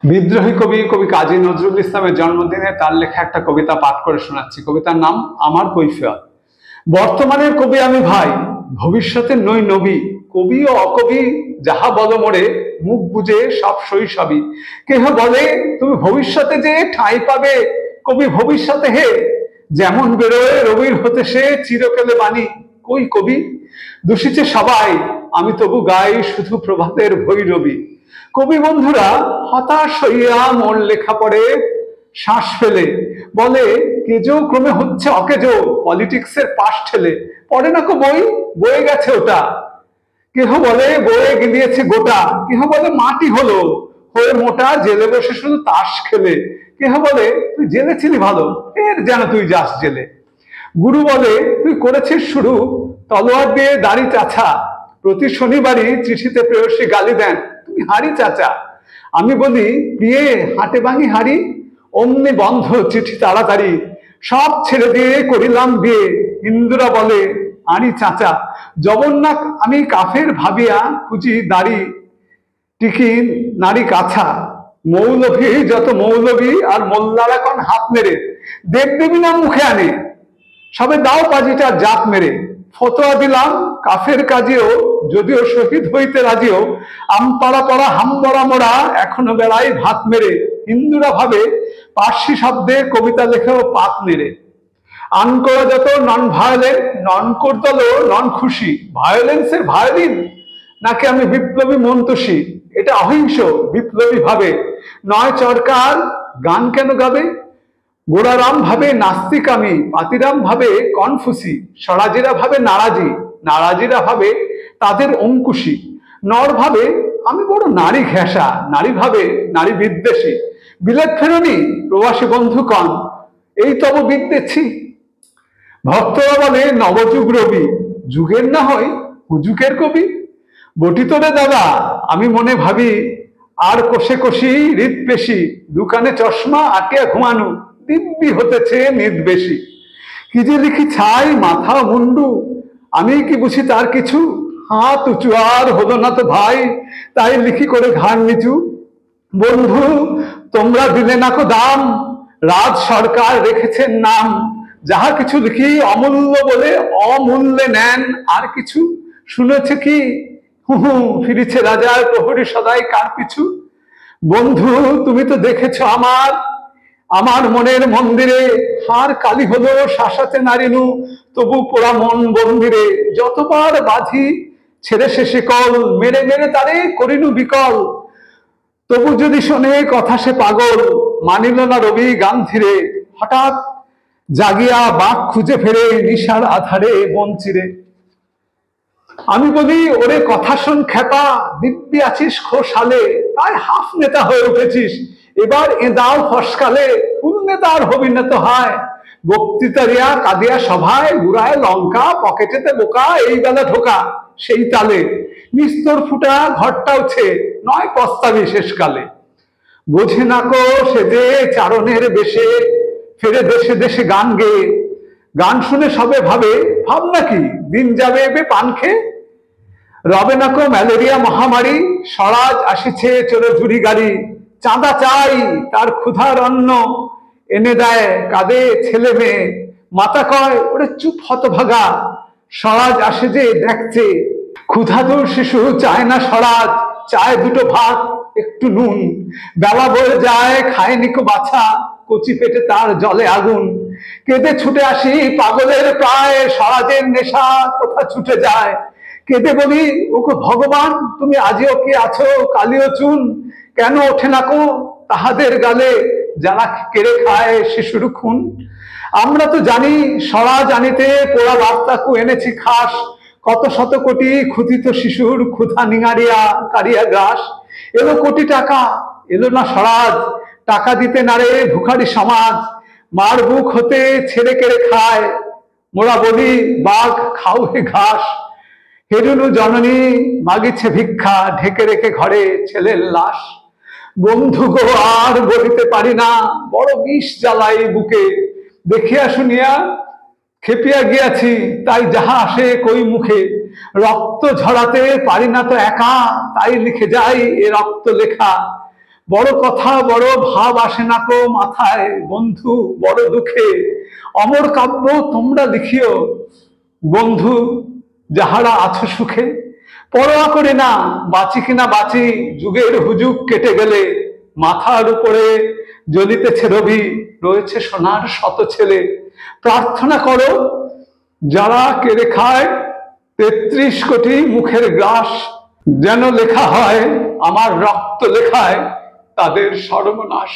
বিদ্রোহী কবি কবি কাজী নজরুল ইসলামের জন্মদিনে তার লেখা একটা কবিতা পাঠ করে শোনাচ্ছি। কবিতার নাম আমার কৈফিয়ত। বর্তমানের কবি আমি ভাই, ভবিষ্যতের নই নবী। কবি ও অকবি যাহা বলো মোরে, মুখ বুঝে সব শৈশবই। কেহ বলে তুমি ভবিষ্যতে যে ঠাঁই পাবে, কবি ভবিষ্যতে হে। যেমন বেরোয় রবির হতে সে চিরকালে বাণী। কই কবি দূষিছে সবাই, আমি তবু গাই শুধু প্রভাতের ভৈরবী। কবি বন্ধুরা হতাশ হইয়া মোর লেখা পড়ে শ্বাস ফেলে, বলে কেজো ক্রমে হচ্ছে অকেজো, পলিটিক্সের পাশ ঠেলে। পড়ে না কো বই, বয়ে গেছে ওটা। কেহ বলে বয়ে গিলিয়েছে গোটা, কেহ বলে মাটি হলো হয়ে মোটা, জেলে বসে শুধু তাস খেলে। কেহ বলে তুই জেলে ছিলি ভালো, এর যেন তুই যাস জেলে। গুরু বলে তুই করেছিস শুরু, তলোয়ার দিয়ে দাড়ি চাছা। প্রতি শনিবারই চিঠিতে প্রেয়সী গালি দেন, তুমি হারি চাচা। আমি বলি বিয়ে হাটে ভাঙি হারি, অমনি বন্ধ চিঠি তাড়াতাড়ি। সব ছেড়ে দিয়ে করিলাম বিয়ে, হিন্দুরা বলে আরি চাচা। জগন্নাথ আমি কাফের ভাবিয়া খুঁজি দাড়ি, টিকি নারী কাছা। মৌলভী যত মৌলভী আর মোল্লারা কোন হাত মেরে, দেবদেবী নাম মুখে আনে, সবে দাও পাজিটা জাত মেরে। ফতোয়া দিলাম কাফের কাজেও, যদিও শহীদ হইতে রাজিও। আমপাড়া পড়া হামবড়া মোড়া এখনো বেড়াই ভাত মেরে। হিন্দুরা ভাবে পার্সি শব্দে কবিতা লেখেও পাত মেরে। আনকোরা যত নন ভায়োলেন্ট, নন করতল নন খুশি। ভায়োলেন্সের ভায়োলিন নাকি আমি বিপ্লবী মন্তসী। এটা অহিংস বিপ্লবী ভাবে, নয় চরকার গান কেন গাবে। গোড়ারাম ভাবে নাস্তিক আমি, পাতিরাম ভাবে কনফুসি। স্বরাজিরা ভাবে নারাজি, নারাজিরা ভাবে তাদের অঙ্কুশী। নর ভাবে আমি বড় নারী ঘেঁষা, নারী ভাবে নারী বিদ্বেষী। বিলেত ফেরনি প্রবাসী বন্ধু কন, এই তব বিদ্বেষী। ভক্তরা বলে নবযুগ রবি, যুগের না হয় হুজুকের কবি। বটি তোরে দাদা আমি মনে ভাবি, আর কষে কষি হৃদপেশি। দোকানে চশমা আটিয়া ঘুমানো, দিব্যি হতেছে নিদ বেশি। কি যে লিখি ছাই মাথা মুন্ডু, আমি কি বুঝি তার কিছু। হাত উঁচু আর হলো না তো ভাই, তাই লিখি করে ঘাড় নিচু। বন্ধু তোমরা দিলে না কো দাম, রাজ সরকার রেখেছেন নাম। যাহা কিছু লিখি অমূল্য বলে অমূল্যে নেন আর কিছু। শুনেছে কি হু হু ফিরেছে রাজার প্রহরী সদাই কার পিছু। বন্ধু তুমি তো দেখেছ আমার আমার মনের মন্দিরে, হার কালি হলো শাসাতে নারিনু, তবু পোড়া মন বন্দিরে। যতবার বাঁধি ছেড়ে শেষে কল, মেরে মেরে তারে করিনু বিকল। তবু যদি শোনে কথা সে পাগল, মানিল না রবি গান্ধিরে। হঠাৎ জাগিয়া বাঘ খুঁজে ফেরে, নিশার আধারে বন চিরে। আমি বলি ওরে কথা শোন খেপা, দিব্যি আছিস খোশালে, তাই হাফ নেতা হয়ে উঠেছিস। এবার এদাও ফসকালে, ফুল নেতা আর হবি না তো হয়। বক্তৃতা রিয়া কাঁদিয়া সভায়, গুড়ায় লঙ্কা পকেটেতে বোকা, এই বেলা ঢোকা সেই তালে। নিস্তর ফুটা ঘরটা উঠে, নয় পস্তাবি শেষকালে। বোঝে না কো সে যে চারণের বেশে, ফেরে দেশে দেশে গান গেয়ে। গান শুনে সবে ভাবে, ভাব নাকি দিন যাবে এবে পান খেয়ে। রবে না কো ম্যালেরিয়া মহামারী, স্বরাজ আসিছে চলে ঝুড়ি গাড়ি। চাঁদা চাই তার ক্ষুধার অন্ন, এনে দেয় কাঁদে ছেলে মেয়ে। মাতা কয় ওরে চুপ হতভাগা, স্বরাজ আসে যে দেখছে। ক্ষুধাতুর শিশু চায় না স্বরাজ, চায় দুটো ভাত একটু নুন। বেলা বয়ে যায় খায়নি কো বাছা, কচি পেটে তার জলে আগুন। কেঁদে ছুটে আসি পাগলের প্রায়, স্বরাজের নেশা কোথা ছুটে যায়। কেঁদে বলি ওগো ভগবান তুমি আজিও কি আছো কালিও চুন। কেন ওঠে না কো তাহাদের গালে, যারা কেড়ে খায় শিশুর খুন। আমরা তো জানি স্বরাজ আনিতে পোড়া বার্তাকু এনেছি খাস। কত শত কোটি ক্ষুধিত শিশুর ক্ষুধা নিঙারিয়া কারিয়া গ্রাস। এলো কোটি টাকা, এলো না স্বরাজ, টাকা দিতে নারে ভুখারি সমাজ। মার বুক হতে ছেড়ে কেড়ে খায়, মোরা বলি বাঘ খাও হে ঘাস। হেরুনু জননী মাগিছে ভিক্ষা, ঢেকে রেখে ঘরে ছেলের লাশ। বন্ধু গো আর বলিতে পারি না, বড় বিষ জ্বালাই বুকে। দেখিয়া শুনিয়া খেপিয়া গিয়াছি, তাই যাহা আসে কই মুখে। রক্ত ঝরাতে পারি না তো একা, তাই লিখে যাই এ রক্ত লেখা। বড় কথা বড় ভাব আসে না কো মাথায়, বন্ধু বড় দুঃখে অমর কাব্য তোমরা লিখিও। বন্ধু যাহারা আছো সুখে, পরোয়া করি না বাঁচি কিনা বাঁচি, যুগের হুজুগ কেটে গেলে মাথার উপরে জ্বলিতেছে রবি, রয়েছে সোনার শত ছেলে। প্রার্থনা করো যারা কেড়ে খায় ৩৩ কোটি মুখের গ্রাস, যেন লেখা হয় আমার রক্ত লেখায় তাদের সর্বনাশ।